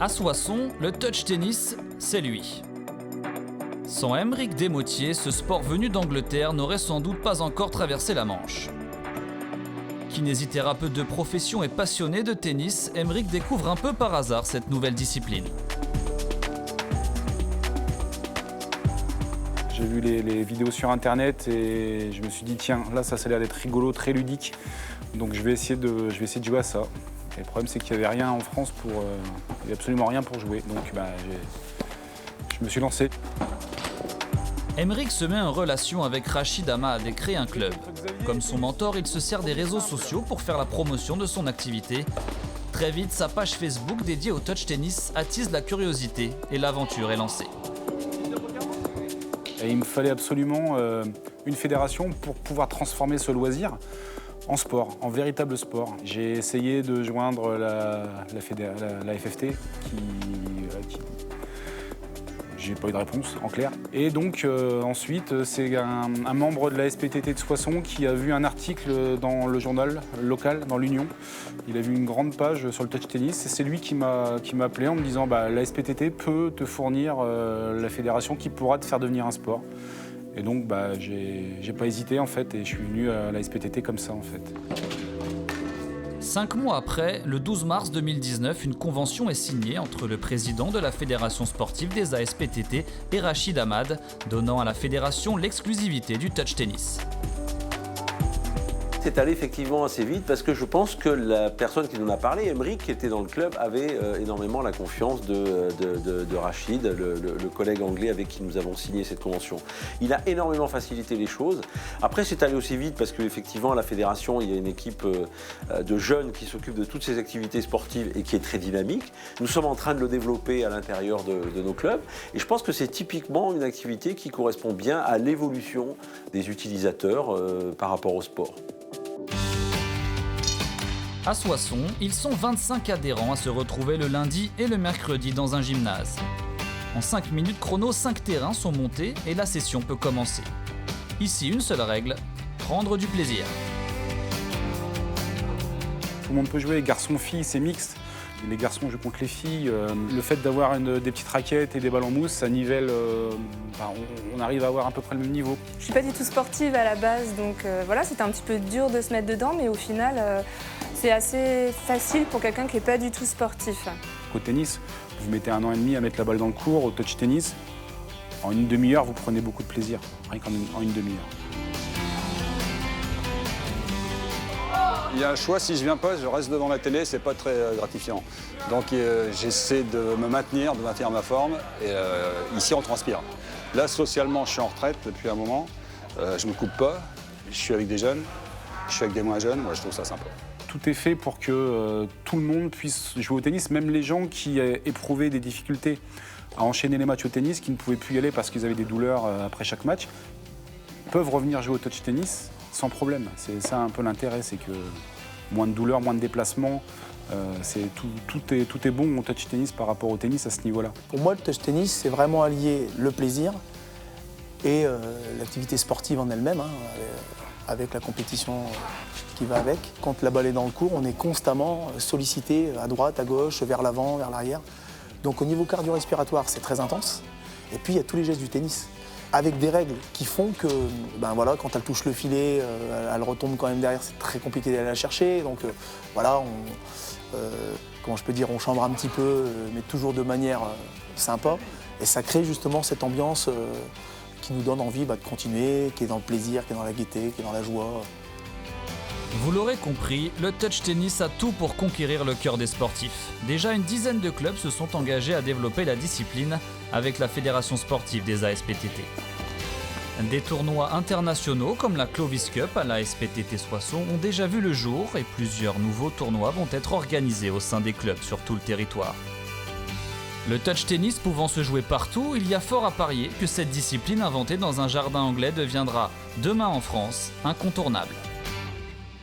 À Soissons, le touch tennis, c'est lui. Sans Aymeric Desmotiers, ce sport venu d'Angleterre n'aurait sans doute pas encore traversé la Manche. Kinésithérapeute de profession et passionné de tennis, Aymeric découvre un peu par hasard cette nouvelle discipline. J'ai vu les vidéos sur internet et je me suis dit tiens, là ça a l'air d'être rigolo, très ludique. Donc je vais essayer de jouer à ça. Et le problème c'est qu'il n'y avait rien en France il n'y avait absolument rien pour jouer. Donc je me suis lancé. Aymeric se met en relation avec Rachid Ahmad et crée un club. Comme son mentor, il se sert des réseaux sociaux pour faire la promotion de son activité. Très vite, sa page Facebook dédiée au touch tennis attise la curiosité et l'aventure est lancée. Et il me fallait absolument une fédération pour pouvoir transformer ce loisir en sport, en véritable sport. J'ai essayé de joindre la FFT j'ai pas eu de réponse, en clair. Et donc ensuite, c'est un membre de la SPTT de Soissons qui a vu un article dans le journal local, dans l'Union. Il a vu une grande page sur le touch tennis et c'est lui qui m'a appelé en me disant la SPTT peut te fournir la fédération qui pourra te faire devenir un sport. Et donc j'ai pas hésité en fait et je suis venu à la SPTT comme ça en fait. 5 mois après, le 12 mars 2019, une convention est signée entre le président de la Fédération sportive des ASPTT et Rachid Ahmad, donnant à la fédération l'exclusivité du touch tennis. C'est allé effectivement assez vite parce que je pense que la personne qui nous a parlé, Aymeric, qui était dans le club, avait énormément la confiance de Rachid, le collègue anglais avec qui nous avons signé cette convention. Il a énormément facilité les choses. Après, c'est allé aussi vite parce qu'effectivement, à la fédération, il y a une équipe de jeunes qui s'occupe de toutes ces activités sportives et qui est très dynamique. Nous sommes en train de le développer à l'intérieur de nos clubs. Et je pense que c'est typiquement une activité qui correspond bien à l'évolution des utilisateurs par rapport au sport. À Soissons, ils sont 25 adhérents à se retrouver le lundi et le mercredi dans un gymnase. En 5 minutes chrono, 5 terrains sont montés et la session peut commencer. Ici, une seule règle, prendre du plaisir. Tout le monde peut jouer, garçons-filles, c'est mixte. Les garçons jouent contre les filles. Le fait d'avoir des petites raquettes et des balles en mousse, ça nivelle. On arrive à avoir à peu près le même niveau. Je ne suis pas du tout sportive à la base, donc voilà, c'était un petit peu dur de se mettre dedans, mais au final, c'est assez facile pour quelqu'un qui n'est pas du tout sportif. Au tennis, vous mettez 1 an et demi à mettre la balle dans le court. Au touch tennis, en une demi-heure, vous prenez beaucoup de plaisir, rien qu'en une demi-heure. Il y a un choix, si je viens pas, je reste devant la télé, c'est pas très gratifiant. Donc j'essaie de me maintenir ma forme et ici on transpire. Là socialement je suis en retraite depuis un moment, je me coupe pas, je suis avec des jeunes, je suis avec des moins jeunes, moi je trouve ça sympa. Tout est fait pour que tout le monde puisse jouer au tennis, même les gens qui éprouvaient des difficultés à enchaîner les matchs au tennis, qui ne pouvaient plus y aller parce qu'ils avaient des douleurs après chaque match, peuvent revenir jouer au touch tennis sans problème. C'est ça un peu l'intérêt, c'est que moins de douleurs, moins de déplacements, tout est bon au touch tennis par rapport au tennis à ce niveau-là. Pour moi, le touch tennis, c'est vraiment allier le plaisir et l'activité sportive en elle-même, avec la compétition qui va avec. Quand la balle est dans le court, on est constamment sollicité à droite, à gauche, vers l'avant, vers l'arrière. Donc au niveau cardio-respiratoire, c'est très intense. Et puis il y a tous les gestes du tennis, avec des règles qui font que quand elle touche le filet, elle retombe quand même derrière, c'est très compliqué d'aller la chercher. Donc on chambre un petit peu, mais toujours de manière sympa. Et ça crée justement cette ambiance qui nous donne envie de continuer, qui est dans le plaisir, qui est dans la gaieté, qui est dans la joie. Vous l'aurez compris, le touch tennis a tout pour conquérir le cœur des sportifs. Déjà une dizaine de clubs se sont engagés à développer la discipline avec la Fédération sportive des ASPTT. Des tournois internationaux comme la Clovis Cup à la SPTT Soissons ont déjà vu le jour et plusieurs nouveaux tournois vont être organisés au sein des clubs sur tout le territoire. Le touch tennis pouvant se jouer partout, il y a fort à parier que cette discipline inventée dans un jardin anglais deviendra, demain en France, incontournable.